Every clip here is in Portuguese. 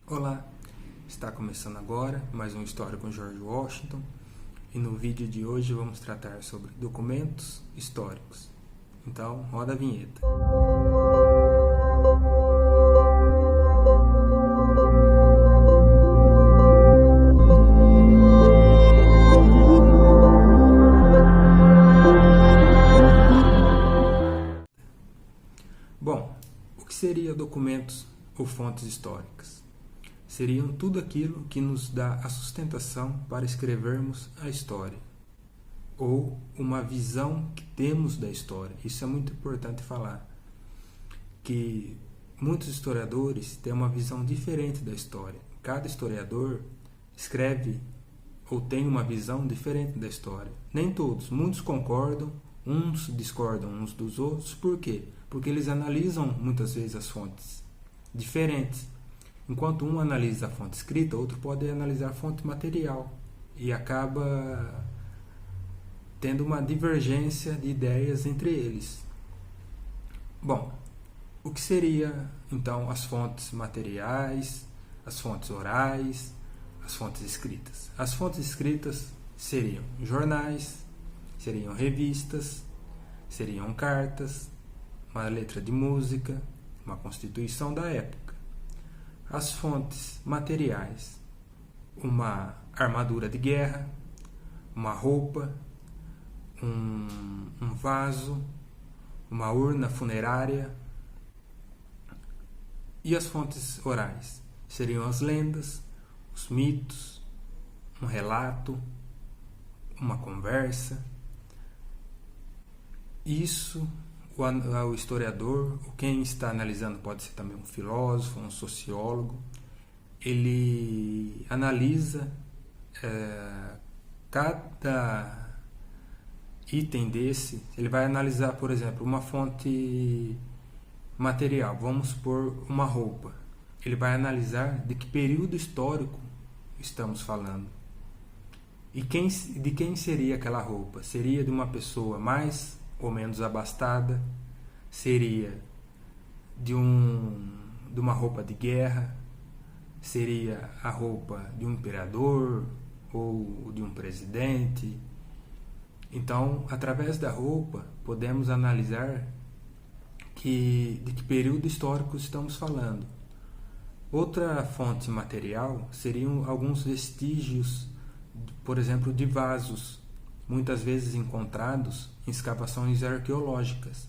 Olá, está começando agora mais uma história com George Washington e no vídeo de hoje vamos tratar sobre documentos históricos. Então, roda a vinheta. Bom, o que seria documentos ou fontes históricas? Seriam tudo aquilo que nos dá a sustentação para escrevermos a história, ou uma visão que temos da história. Isso é muito importante falar, que muitos historiadores têm uma visão diferente da história. Cada historiador escreve ou tem uma visão diferente da história. Nem todos, muitos concordam, uns discordam uns dos outros. Por quê? Porque eles analisam muitas vezes as fontes diferentes. Enquanto um analisa a fonte escrita, outro pode analisar a fonte material e acaba tendo uma divergência de ideias entre eles. Bom, o que seria então as fontes materiais, as fontes orais, as fontes escritas? As fontes escritas seriam jornais, seriam revistas, seriam cartas, uma letra de música, uma constituição da época. As fontes materiais, uma armadura de guerra, uma roupa, um vaso, uma urna funerária. E as fontes orais seriam as lendas, os mitos, um relato, uma conversa. Isso o historiador, quem está analisando pode ser também um filósofo, um sociólogo, ele analisa cada item desse. Ele vai analisar, por exemplo, uma fonte material, vamos supor uma roupa. Ele vai analisar de que período histórico estamos falando. E de quem seria aquela roupa? Seria de uma pessoa mais ou menos abastada? Seria de uma roupa de guerra? Seria a roupa de um imperador ou de um presidente? Então, através da roupa, podemos analisar de que período histórico estamos falando. Outra fonte material seriam alguns vestígios, por exemplo, de vasos, muitas vezes encontrados em escavações arqueológicas.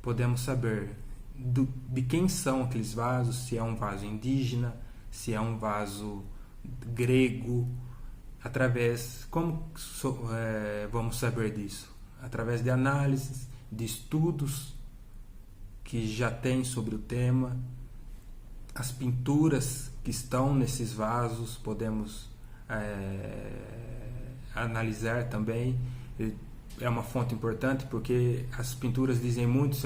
Podemos saber de quem são aqueles vasos, se é um vaso indígena, se é um vaso grego. Vamos saber disso? Através de análises, de estudos que já tem sobre o tema, as pinturas que estão nesses vasos, podemos analisar também. É uma fonte importante porque as pinturas dizem muito se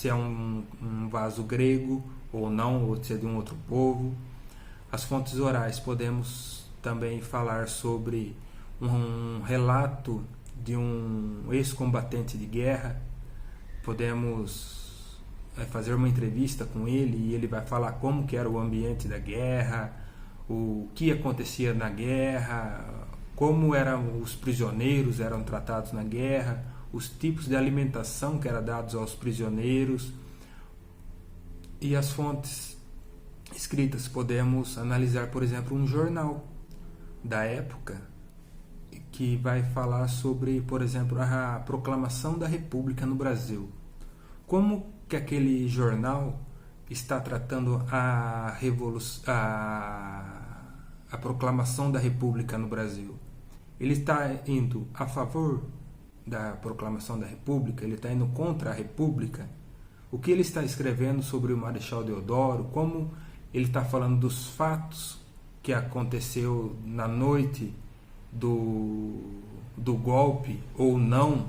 é um vaso grego ou não, ou se é de um outro povo. As fontes orais, podemos também falar sobre um relato de um ex-combatente de guerra. Podemos fazer uma entrevista com ele e ele vai falar como que era o ambiente da guerra, o que acontecia na guerra, como os prisioneiros eram tratados na guerra, os tipos de alimentação que eram dados aos prisioneiros. E as fontes escritas, podemos analisar, por exemplo, um jornal da época que vai falar sobre, por exemplo, a proclamação da República no Brasil. Como que aquele jornal está tratando a proclamação da República no Brasil? Ele está indo a favor da proclamação da República? Ele está indo contra a República? O que ele está escrevendo sobre o Marechal Deodoro? Como ele está falando dos fatos que aconteceu na noite do golpe ou não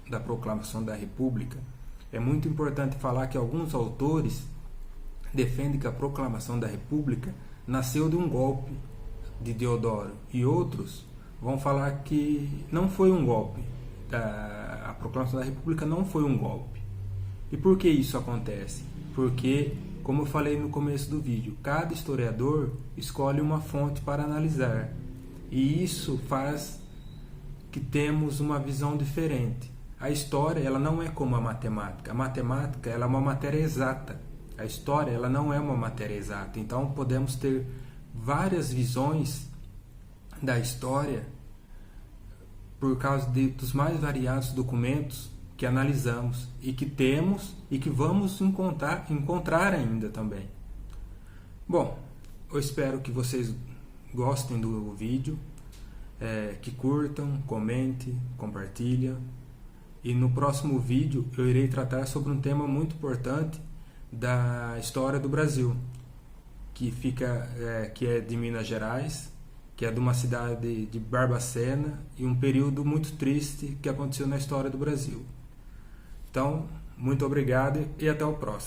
da proclamação da República? É muito importante falar que alguns autores defendem que a proclamação da República nasceu de um golpe de Deodoro, e outros vão falar que não foi um golpe. A proclamação da República não foi um golpe. E por que isso acontece? Porque como eu falei no começo do vídeo, cada historiador escolhe uma fonte para analisar, e isso faz que temos uma visão diferente. A história, ela não é como a matemática. A matemática, ela é uma matéria exata. A história, ela não é uma matéria exata. Então, podemos ter várias visões da história por causa dos mais variados documentos que analisamos e que temos e que vamos encontrar ainda também. Bom, eu espero que vocês gostem do vídeo, que curtam, comentem, compartilhem. E no próximo vídeo eu irei tratar sobre um tema muito importante da história do Brasil, que é de Minas Gerais, que é de uma cidade de Barbacena, e um período muito triste que aconteceu na história do Brasil. Então, muito obrigado e até o próximo.